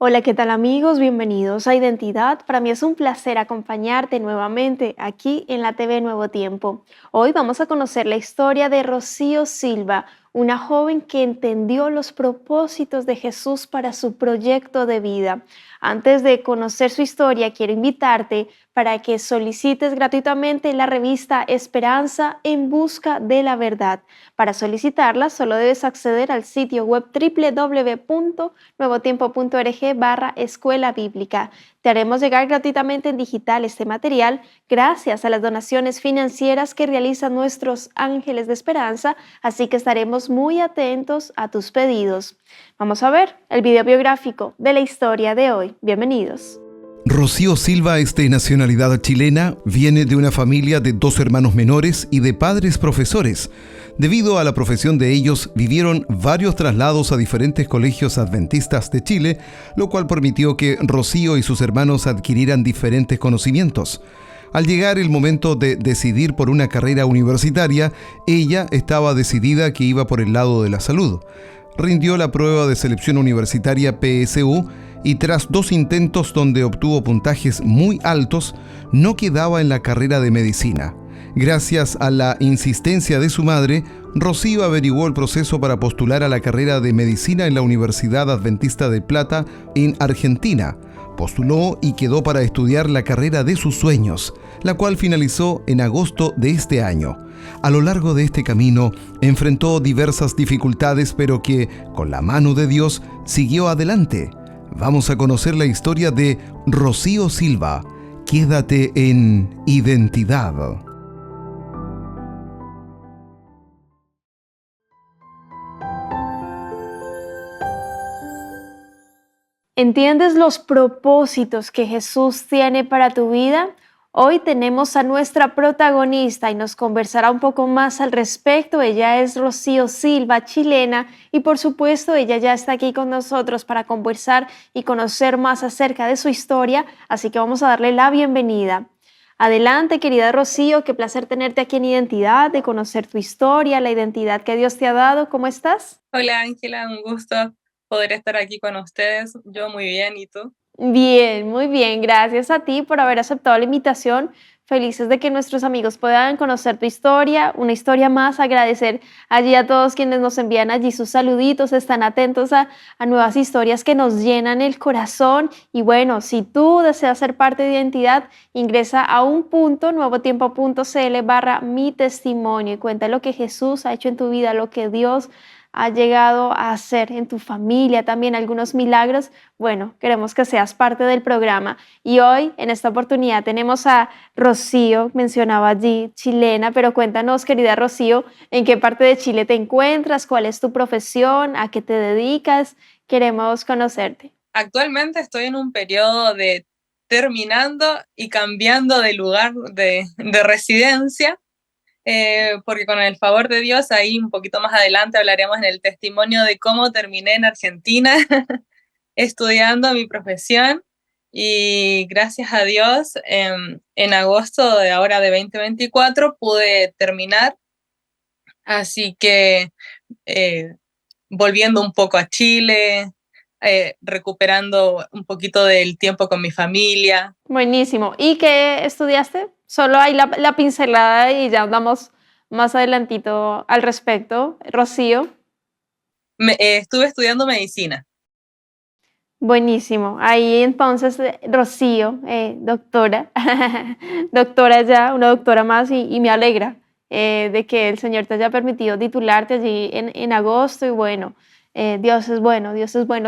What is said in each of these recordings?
Hola, ¿qué tal amigos? Bienvenidos a Identidad. Para mí es un placer acompañarte nuevamente aquí en la TV Nuevo Tiempo. Hoy vamos a conocer la historia de Rocío Silva, una joven que entendió los propósitos de Jesús para su proyecto de vida. Antes de conocer su historia, quiero invitarte para que solicites gratuitamente la revista Esperanza en Busca de la Verdad. Para solicitarla, solo debes acceder al sitio web www.nuevotiempo.org/escuela bíblica. Te haremos llegar gratuitamente en digital este material gracias a las donaciones financieras que realizan nuestros ángeles de esperanza, así que estaremos muy atentos a tus pedidos. Vamos a ver el video biográfico de la historia de hoy. Bienvenidos. Rocío Silva es de nacionalidad chilena, viene de una familia de 2 hermanos menores y de padres profesores. Debido a la profesión de ellos, vivieron varios traslados a diferentes colegios adventistas de Chile, lo cual permitió que Rocío y sus hermanos adquirieran diferentes conocimientos. Al llegar el momento de decidir por una carrera universitaria, ella estaba decidida que iba por el lado de la salud. Rindió la prueba de selección universitaria PSU y tras 2 intentos donde obtuvo puntajes muy altos, no quedaba en la carrera de medicina. Gracias a la insistencia de su madre, Rocío averiguó el proceso para postular a la carrera de medicina en la Universidad Adventista de Plata en Argentina. Postuló y quedó para estudiar la carrera de sus sueños, la cual finalizó en agosto de este año. A lo largo de este camino, enfrentó diversas dificultades, pero que, con la mano de Dios, siguió adelante. Vamos a conocer la historia de Rocío Silva. Quédate en Identidad. ¿Entiendes los propósitos que Jesús tiene para tu vida? Hoy tenemos a nuestra protagonista y nos conversará un poco más al respecto. Ella es Rocío Silva, chilena, y por supuesto ella ya está aquí con nosotros para conversar y conocer más acerca de su historia, así que vamos a darle la bienvenida. Adelante, querida Rocío, qué placer tenerte aquí en Identidad, de conocer tu historia, la identidad que Dios te ha dado. ¿Cómo estás? Hola Ángela, un gusto poder estar aquí con ustedes. Yo muy bien, ¿y tú? Bien, muy bien. Gracias a ti por haber aceptado la invitación. Felices de que nuestros amigos puedan conocer tu historia, una historia más. Agradecer allí a todos quienes nos envían allí sus saluditos, están atentos a nuevas historias que nos llenan el corazón. Y bueno, si tú deseas ser parte de Identidad, ingresa a nuevotiempo.cl/mi testimonio y cuenta lo que Jesús ha hecho en tu vida, lo que Dios ha llegado a hacer en tu familia, también algunos milagros. Bueno, queremos que seas parte del programa. Y hoy, en esta oportunidad, tenemos a Rocío, mencionaba allí, chilena, pero cuéntanos, querida Rocío, ¿en qué parte de Chile te encuentras? ¿Cuál es tu profesión? ¿A qué te dedicas? Queremos conocerte. Actualmente estoy en un periodo de terminando y cambiando de lugar de residencia, porque con el favor de Dios, ahí un poquito más adelante hablaremos en el testimonio de cómo terminé en Argentina estudiando mi profesión y gracias a Dios en agosto de ahora de 2024 pude terminar, así que eh, volviendo un poco a Chile, recuperando un poquito del tiempo con mi familia. Buenísimo. ¿Y qué estudiaste? Solo hay la pincelada y ya andamos más adelantito al respecto. Rocío. Estuve estudiando medicina. Buenísimo. Ahí entonces, Rocío, doctora, doctora ya, una doctora más y me alegra de que el Señor te haya permitido titularte allí en agosto y bueno, Dios es bueno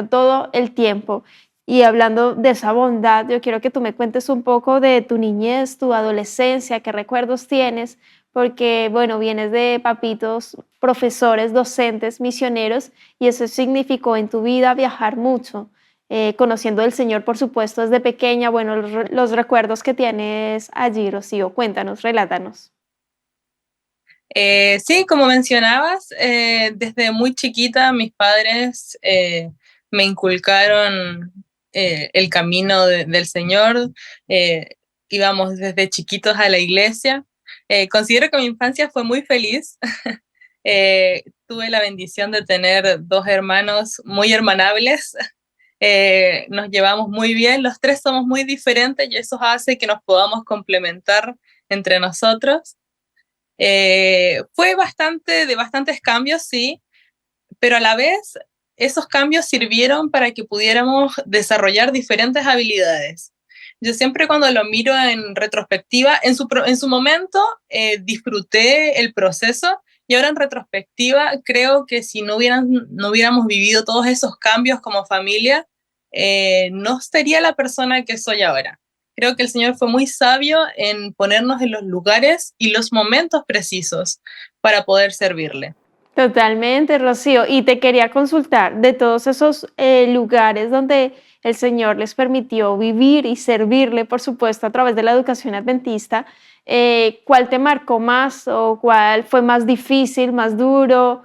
todo el tiempo. Y hablando de esa bondad, yo quiero que tú me cuentes un poco de tu niñez, tu adolescencia, qué recuerdos tienes, porque bueno, vienes de papitos, profesores, docentes, misioneros y eso significó en tu vida viajar mucho conociendo del Señor, por supuesto, desde pequeña. Bueno, los recuerdos que tienes allí, Rocío, cuéntanos, relátanos. Sí, como mencionabas, desde muy chiquita mis padres me inculcaron el camino del Señor. eh, Íbamos desde chiquitos a la iglesia. Considero que mi infancia fue muy feliz. Tuve la bendición de tener 2 hermanos muy hermanables. nos llevamos muy bien, los tres somos muy diferentes y eso hace que nos podamos complementar entre nosotros. Fue de bastantes cambios, sí, pero a la vez esos cambios sirvieron para que pudiéramos desarrollar diferentes habilidades. Yo siempre cuando lo miro en retrospectiva, en su momento disfruté el proceso y ahora en retrospectiva creo que si no hubiéramos vivido todos esos cambios como familia, no sería la persona que soy ahora. Creo que el Señor fue muy sabio en ponernos en los lugares y los momentos precisos para poder servirle. Totalmente, Rocío. Y te quería consultar de todos esos lugares donde el Señor les permitió vivir y servirle, por supuesto, a través de la educación adventista, ¿cuál te marcó más o cuál fue más difícil, más duro?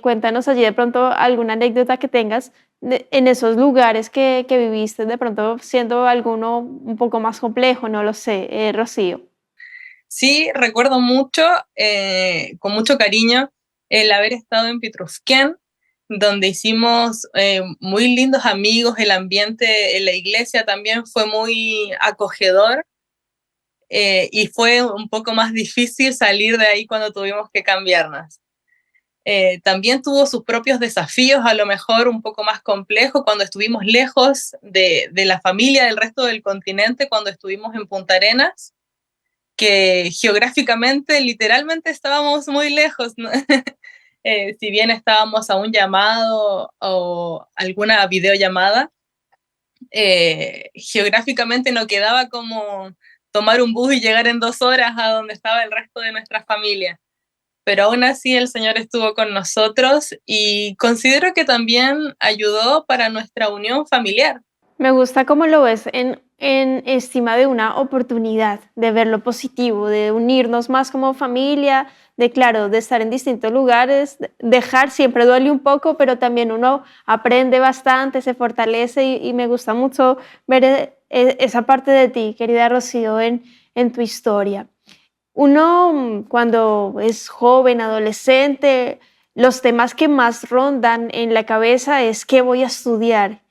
Cuéntanos allí de pronto alguna anécdota que tengas en esos lugares que viviste, de pronto siendo alguno un poco más complejo, no lo sé, Rocío. Sí, recuerdo mucho, con mucho cariño, el haber estado en Pitrufquén, donde hicimos muy lindos amigos, el ambiente en la iglesia también fue muy acogedor y fue un poco más difícil salir de ahí cuando tuvimos que cambiarnos. También tuvo sus propios desafíos, a lo mejor un poco más complejos, cuando estuvimos lejos de la familia del resto del continente, cuando estuvimos en Punta Arenas, que geográficamente, literalmente estábamos muy lejos, ¿no? Si bien estábamos a un llamado o alguna videollamada, geográficamente no quedaba como tomar un bus y llegar en 2 horas a donde estaba el resto de nuestra familia. Pero aún así el Señor estuvo con nosotros y considero que también ayudó para nuestra unión familiar. Me gusta cómo lo ves en estima de una oportunidad, de ver lo positivo, de unirnos más como familia, de claro, de estar en distintos lugares, dejar siempre duele un poco, pero también uno aprende bastante, se fortalece y me gusta mucho ver esa parte de ti, querida Rocío, en tu historia. Uno cuando es joven, adolescente, los temas que más rondan en la cabeza es qué voy a estudiar,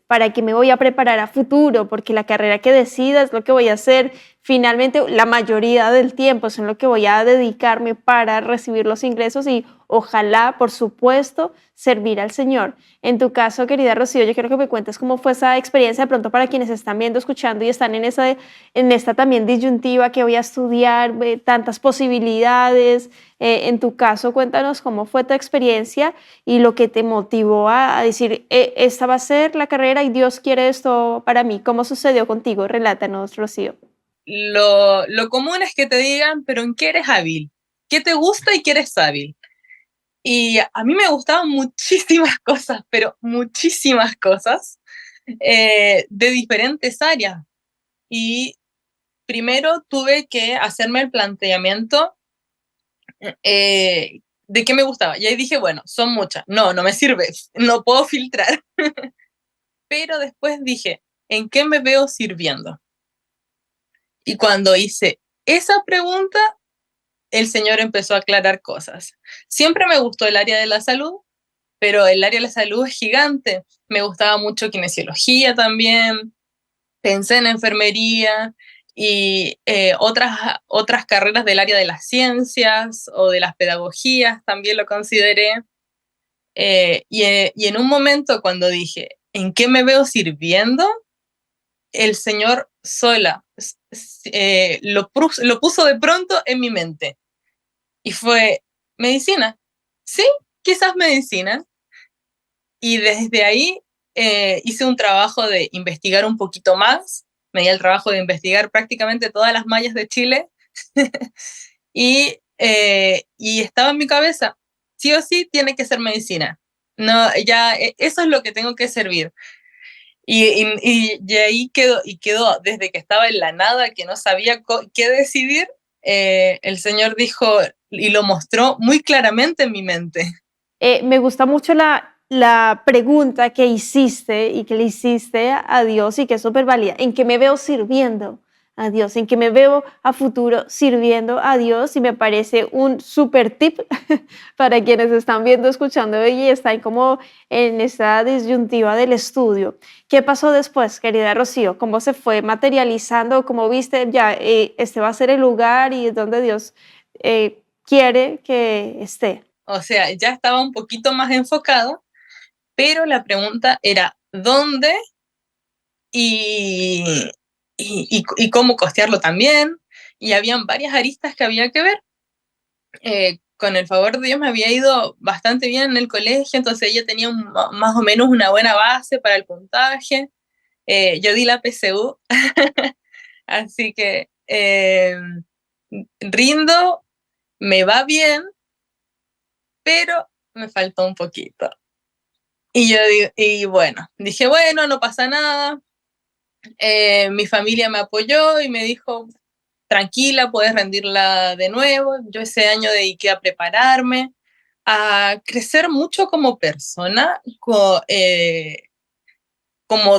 para qué me voy a preparar a futuro, porque la carrera que decida es lo que voy a hacer. Finalmente, la mayoría del tiempo es en lo que voy a dedicarme para recibir los ingresos y ojalá, por supuesto, servir al Señor. En tu caso, querida Rocío, yo quiero que me cuentes cómo fue esa experiencia de pronto para quienes están viendo, escuchando y están en esta también disyuntiva que voy a estudiar, tantas posibilidades. En tu caso, cuéntanos cómo fue tu experiencia y lo que te motivó a decir, esta va a ser la carrera y Dios quiere esto para mí. ¿Cómo sucedió contigo? Relátanos, Rocío. Lo común es que te digan, pero ¿en qué eres hábil? ¿Qué te gusta y qué eres hábil? Y a mí me gustaban muchísimas cosas, pero muchísimas cosas de diferentes áreas. Y primero tuve que hacerme el planteamiento de qué me gustaba. Y ahí dije, bueno, son muchas. No, no me sirve, no puedo filtrar. Pero después dije, ¿en qué me veo sirviendo? Y cuando hice esa pregunta, el Señor empezó a aclarar cosas. Siempre me gustó el área de la salud, pero el área de la salud es gigante. Me gustaba mucho kinesiología también, pensé en enfermería y otras carreras del área de las ciencias o de las pedagogías también lo consideré. Y en un momento cuando dije, ¿en qué me veo sirviendo? El Señor lo puso de pronto en mi mente. Y fue, medicina. Sí, quizás medicina. Y desde ahí hice un trabajo de investigar un poquito más. Me di el trabajo de investigar prácticamente todas las mallas de Chile. y estaba en mi cabeza, sí o sí tiene que ser medicina. No, ya, eso es lo que tengo que servir. Y ahí quedó desde que estaba en la nada, que no sabía qué decidir, el Señor dijo y lo mostró muy claramente en mi mente. Me gusta mucho la pregunta que hiciste y que le hiciste a Dios y que es súper válida. ¿En qué me veo sirviendo? a Dios, en que me veo a futuro sirviendo a Dios, y me parece un súper tip para quienes están viendo, escuchando y están como en esta disyuntiva del estudio. ¿Qué pasó después, querida Rocío? ¿Cómo se fue materializando? ¿Cómo viste ya este va a ser el lugar y es donde Dios quiere que esté? O sea, ya estaba un poquito más enfocado, pero la pregunta era ¿dónde? Y cómo costearlo también. Y habían varias aristas que había que ver. Con el favor de Dios me había ido bastante bien en el colegio, entonces ella tenía más o menos una buena base para el puntaje. Yo di la PSU, así que rindo, me va bien, pero me faltó un poquito. Y bueno, dije, bueno, no pasa nada. Mi familia me apoyó y me dijo, tranquila, puedes rendirla de nuevo. Yo ese año dediqué a prepararme, a crecer mucho como persona, como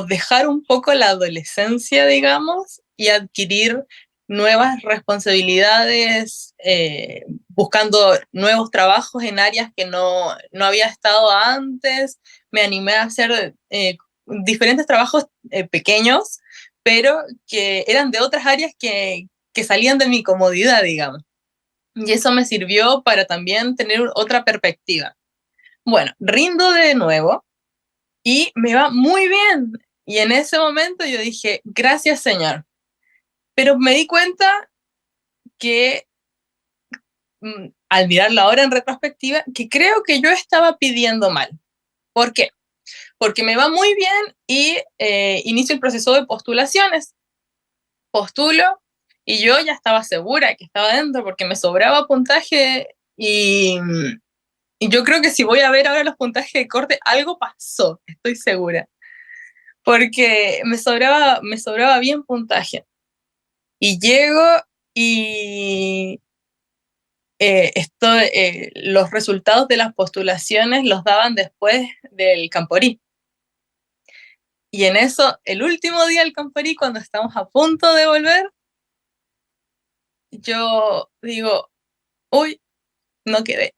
dejar un poco la adolescencia, digamos, y adquirir nuevas responsabilidades, buscando nuevos trabajos en áreas que no había estado antes. Me animé a hacer diferentes trabajos pequeños, pero que eran de otras áreas que salían de mi comodidad, digamos. Y eso me sirvió para también tener otra perspectiva. Bueno, rindo de nuevo y me va muy bien. Y en ese momento yo dije, gracias Señor. Pero me di cuenta que al mirarlo ahora en retrospectiva, que creo que yo estaba pidiendo mal. ¿Por qué? Porque me va muy bien y inicio el proceso de postulaciones. Postulo y yo ya estaba segura que estaba dentro porque me sobraba puntaje y yo creo que si voy a ver ahora los puntajes de corte, algo pasó, estoy segura. Porque me sobraba bien puntaje. Y llego y los resultados de las postulaciones los daban después del Camporí. Y en eso, el último día del Camporí, cuando estamos a punto de volver, yo digo, uy, no quedé.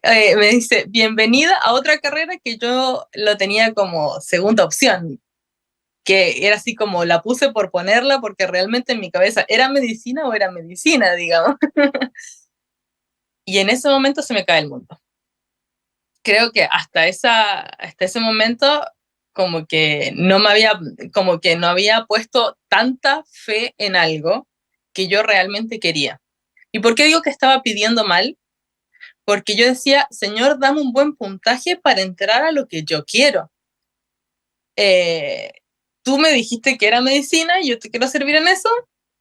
Me dice, bienvenida a otra carrera que yo lo tenía como segunda opción, que era así como la puse por ponerla porque realmente en mi cabeza era medicina o era medicina, digamos. Y en ese momento se me cae el mundo. Creo que hasta ese momento como que no había puesto tanta fe en algo que yo realmente quería. ¿Y por qué digo que estaba pidiendo mal? Porque yo decía, Señor, dame un buen puntaje para entrar a lo que yo quiero. Tú me dijiste que era medicina y yo te quiero servir en eso,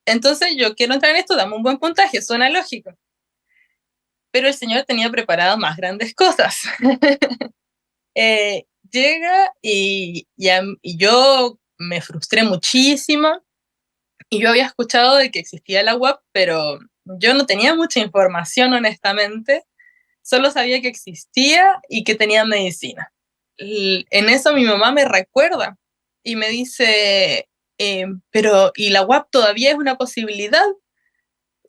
entonces yo quiero entrar en esto, dame un buen puntaje, suena lógico. Pero el Señor tenía preparadas más grandes cosas. Llega y yo me frustré muchísimo y yo había escuchado de que existía la UAP, pero yo no tenía mucha información honestamente, solo sabía que existía y que tenía medicina. En eso mi mamá me recuerda y me dice, pero ¿y la UAP todavía es una posibilidad?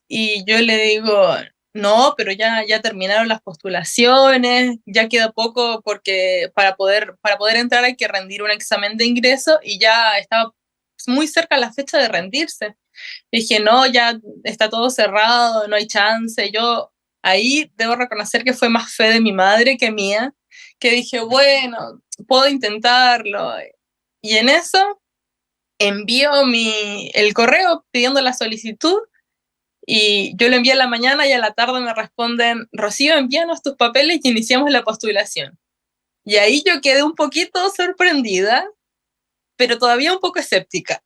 Y yo le digo, no, pero ya terminaron las postulaciones, ya queda poco porque para poder entrar hay que rendir un examen de ingreso y ya estaba muy cerca la fecha de rendirse. Dije, no, ya está todo cerrado, no hay chance. Yo ahí debo reconocer que fue más fe de mi madre que mía, que dije, bueno, puedo intentarlo. Y en eso envío el correo pidiendo la solicitud y yo lo envié a la mañana y a la tarde me responden, Rocío, envíanos tus papeles y iniciamos la postulación. Y ahí yo quedé un poquito sorprendida, pero todavía un poco escéptica.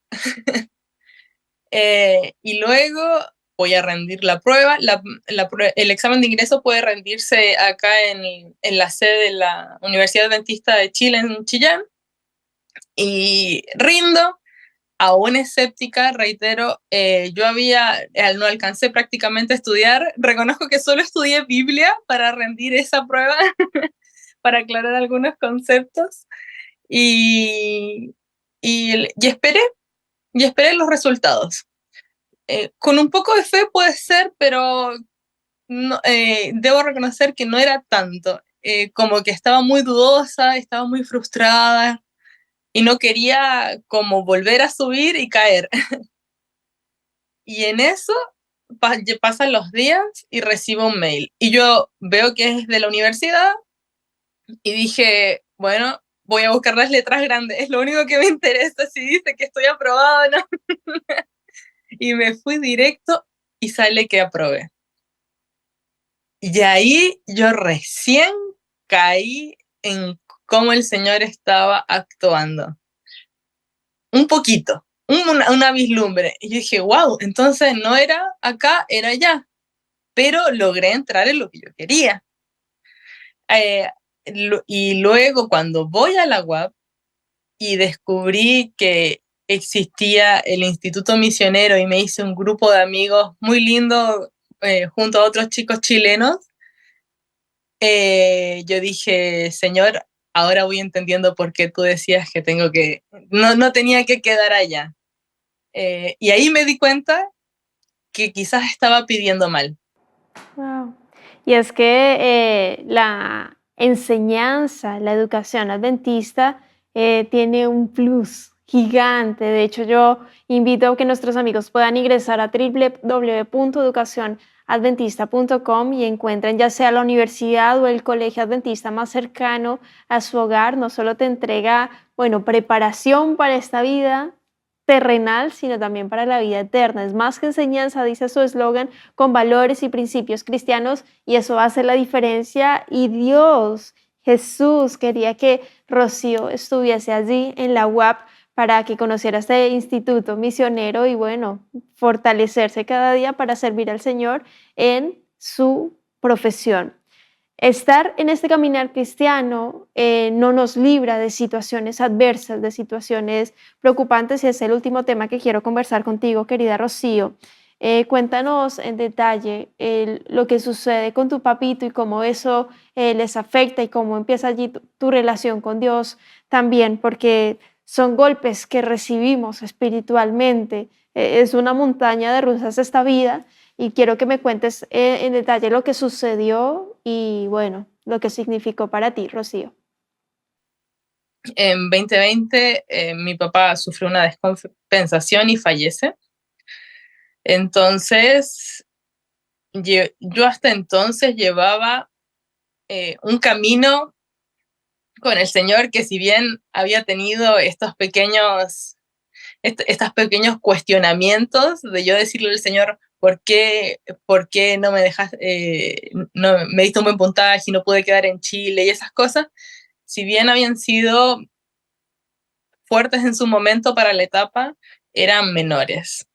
Y luego voy a rendir la prueba. El examen de ingreso puede rendirse acá en la sede de la Universidad Adventista de Chile, en Chillán. Y rindo, aún escéptica, reitero, no alcancé prácticamente a estudiar, reconozco que solo estudié Biblia para rendir esa prueba, para aclarar algunos conceptos, y esperé, y esperé los resultados. Con un poco de fe puede ser, pero no, debo reconocer que no era tanto. Como que estaba muy dudosa, estaba muy frustrada y no quería como volver a subir y caer. Y en eso pasan los días y recibo un mail. Y yo veo que es de la universidad y dije, bueno, voy a buscar las letras grandes, es lo único que me interesa si dice que estoy aprobada o no. Y me fui directo y sale que aprobé. Y ahí yo recién caí en cómo el Señor estaba actuando. Un poquito, una vislumbre. Y yo dije, wow, entonces no era acá, era allá. Pero logré entrar en lo que yo quería. Eh, y luego cuando voy a la UAP y descubrí que existía el Instituto Misionero y me hice un grupo de amigos muy lindo junto a otros chicos chilenos, yo dije, Señor, ahora voy entendiendo por qué tú decías que no tenía que quedar allá. Y ahí me di cuenta que quizás estaba pidiendo mal. Wow. Y es que la enseñanza, la educación adventista tiene un plus gigante. De hecho, yo invito a que nuestros amigos puedan ingresar a www.educacionadventista.com y encuentren ya sea la universidad o el colegio adventista más cercano a su hogar. No solo te entrega, bueno, preparación para esta vida terrenal, sino también para la vida eterna. Es más que enseñanza, dice su eslogan, con valores y principios cristianos, y eso hace la diferencia. Y Dios, Jesús, quería que Rocío estuviese allí en la UAP para que conociera este instituto misionero y, bueno, fortalecerse cada día para servir al Señor en su profesión. Estar en este caminar cristiano no nos libra de situaciones adversas, de situaciones preocupantes, y es el último tema que quiero conversar contigo, querida Rocío. Cuéntanos en detalle lo que sucede con tu papito y cómo eso les afecta y cómo empieza allí tu relación con Dios también, porque son golpes que recibimos espiritualmente. Es una montaña de rusas esta vida, y quiero que me cuentes en detalle lo que sucedió y, bueno, lo que significó para ti, Rocío. En 2020 mi papá sufrió una descompensación y fallece. Entonces, yo hasta entonces llevaba un camino con el Señor que, si bien había tenido estos pequeños cuestionamientos de yo decirle al Señor, ¿por qué no me dejas, no me diste un buen puntaje y no pude quedar en Chile y esas cosas? Si bien habían sido fuertes en su momento para la etapa, eran menores.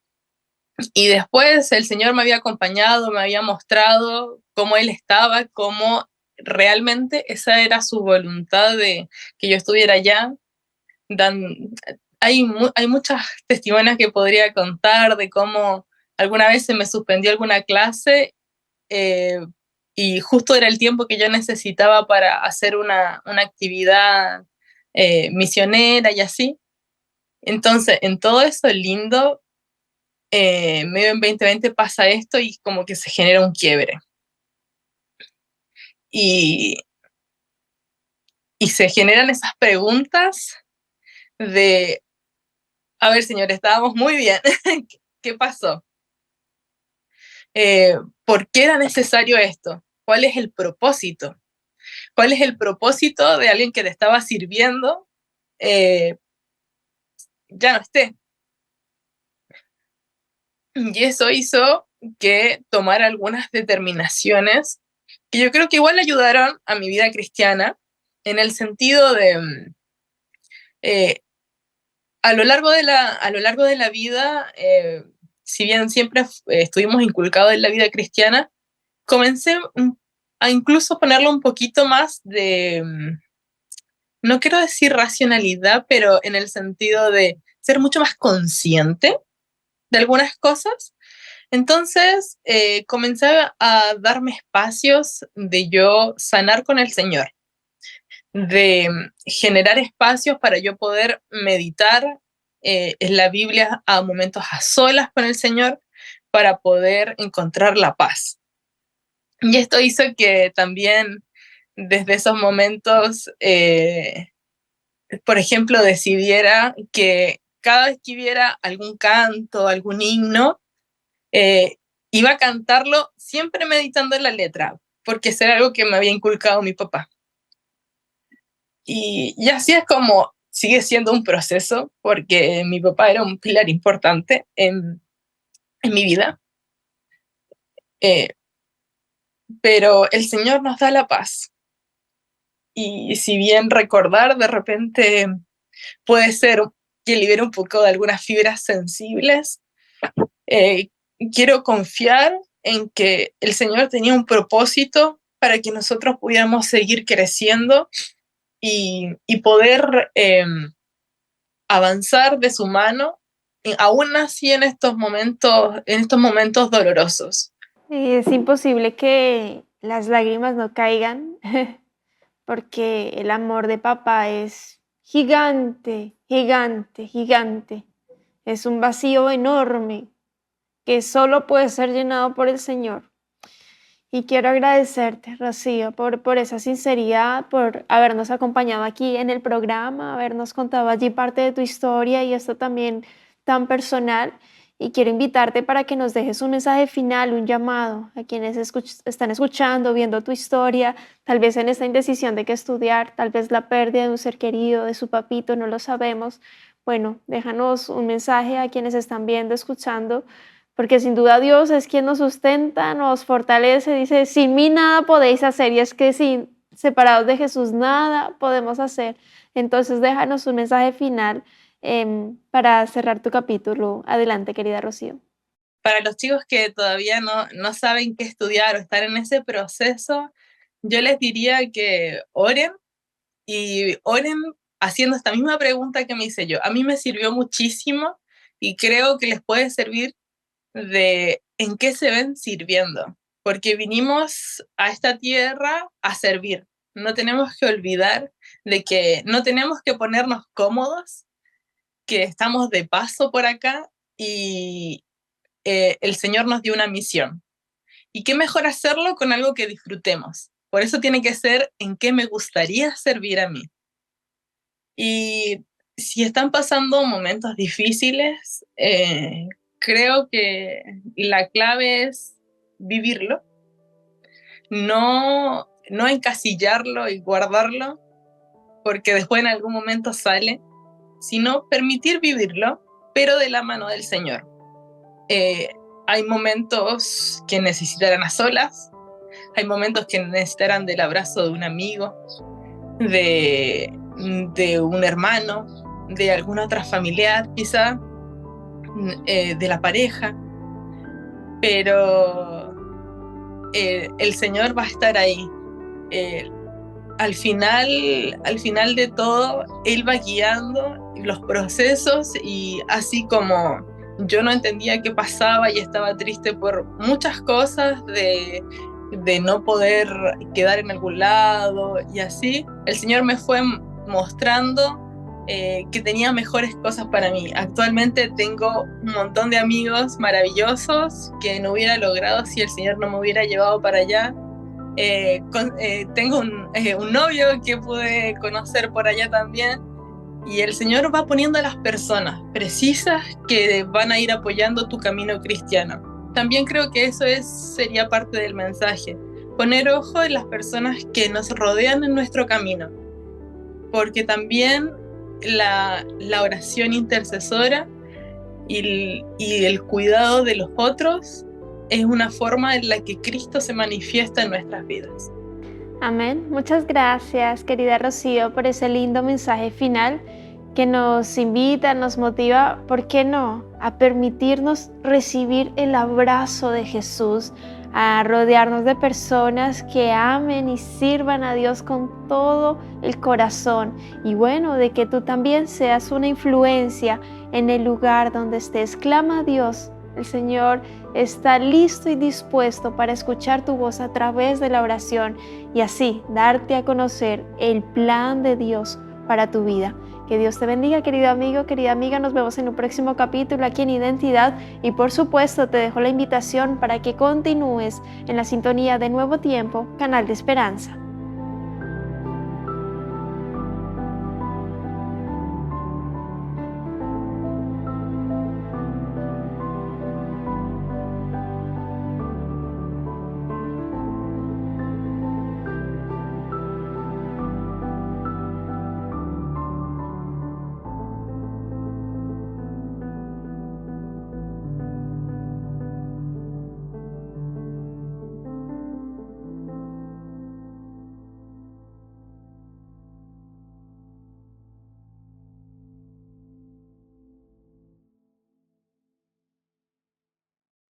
Y después el Señor me había acompañado, me había mostrado cómo Él estaba, cómo realmente esa era su voluntad de que yo estuviera allá. Hay muchas testimonios que podría contar de cómo alguna vez se me suspendió alguna clase eh, y justo era el tiempo que yo necesitaba para hacer una actividad misionera y así. Entonces, en todo eso lindo, medio en 2020 pasa esto y como que se genera un quiebre. Y, y se generan esas preguntas de, a ver, señor, estábamos muy bien, ¿qué pasó? ¿Por qué era necesario esto? ¿Cuál es el propósito? ¿Cuál es el propósito de alguien que te estaba sirviendo ya no esté? Y eso hizo que tomara algunas determinaciones que yo creo que igual ayudaron a mi vida cristiana, en el sentido de, eh, a lo largo de la vida, si bien siempre estuvimos inculcados en la vida cristiana, comencé a incluso ponerle un poquito más de, no quiero decir racionalidad, pero en el sentido de ser mucho más consciente de algunas cosas. Entonces comencé a darme espacios de yo sanar con el Señor, de generar espacios para yo poder meditar en la Biblia a momentos a solas con el Señor para poder encontrar la paz. Y esto hizo que también desde esos momentos, por ejemplo, decidiera que cada vez que hubiera algún canto, algún himno, iba a cantarlo siempre meditando en la letra, porque eso era algo que me había inculcado mi papá. Y así es como sigue siendo un proceso, porque mi papá era un pilar importante en mi vida. Pero el Señor nos da la paz. Y si bien recordar de repente puede ser que libere un poco de algunas fibras sensibles, quiero confiar en que el Señor tenía un propósito para que nosotros pudiéramos seguir creciendo y poder avanzar de su mano, aún así en estos momentos dolorosos. Es imposible que las lágrimas no caigan porque el amor de papá es gigante, gigante, gigante. Es un vacío enorme que solo puede ser llenado por el Señor. Y quiero agradecerte, Rocío, por esa sinceridad, por habernos acompañado aquí en el programa, habernos contado allí parte de tu historia y esto también tan personal. Y quiero invitarte para que nos dejes un mensaje final, un llamado a quienes están escuchando, viendo tu historia, tal vez en esta indecisión de qué estudiar, tal vez la pérdida de un ser querido, de su papito, no lo sabemos. Bueno, déjanos un mensaje a quienes están viendo, escuchando, porque sin duda Dios es quien nos sustenta, nos fortalece, dice, sin mí nada podéis hacer, y es que separados de Jesús nada podemos hacer. Entonces déjanos un mensaje final para cerrar tu capítulo. Adelante, querida Rocío. Para los chicos que todavía no saben qué estudiar o están en ese proceso, yo les diría que oren y oren haciendo esta misma pregunta que me hice yo. A mí me sirvió muchísimo y creo que les puede servir de en qué se ven sirviendo, porque vinimos a esta tierra a servir. No tenemos que olvidar de que no tenemos que ponernos cómodos, que estamos de paso por acá y el Señor nos dio una misión. Y qué mejor hacerlo con algo que disfrutemos. Por eso tiene que ser en qué me gustaría servir a mí. Y si están pasando momentos difíciles, creo que la clave es vivirlo, no encasillarlo y guardarlo, porque después en algún momento sale, sino permitir vivirlo, pero de la mano del Señor. Hay momentos que necesitarán a solas, hay momentos que necesitarán del abrazo de un amigo, de un hermano, de alguna otra familiar quizá, de la pareja, pero el Señor va a estar ahí. Al final de todo, Él va guiando los procesos y así como yo no entendía qué pasaba y estaba triste por muchas cosas de no poder quedar en algún lado y así, el Señor me fue mostrando que tenía mejores cosas para mí. Actualmente tengo un montón de amigos maravillosos que no hubiera logrado si el Señor no me hubiera llevado para allá. Tengo un novio que pude conocer por allá también, y el Señor va poniendo a las personas precisas que van a ir apoyando tu camino cristiano. También creo que eso sería parte del mensaje, poner ojo en las personas que nos rodean en nuestro camino, porque también la oración intercesora y el cuidado de los otros es una forma en la que Cristo se manifiesta en nuestras vidas. Amén. Muchas gracias, querida Rocío, por ese lindo mensaje final que nos invita, nos motiva, ¿por qué no?, a permitirnos recibir el abrazo de Jesús, a rodearnos de personas que amen y sirvan a Dios con todo el corazón. Y bueno, de que tú también seas una influencia en el lugar donde estés. Clama a Dios. El Señor está listo y dispuesto para escuchar tu voz a través de la oración y así darte a conocer el plan de Dios para tu vida. Que Dios te bendiga, querido amigo, querida amiga. Nos vemos en un próximo capítulo aquí en Identidad y por supuesto te dejo la invitación para que continúes en la sintonía de Nuevo Tiempo, Canal de Esperanza.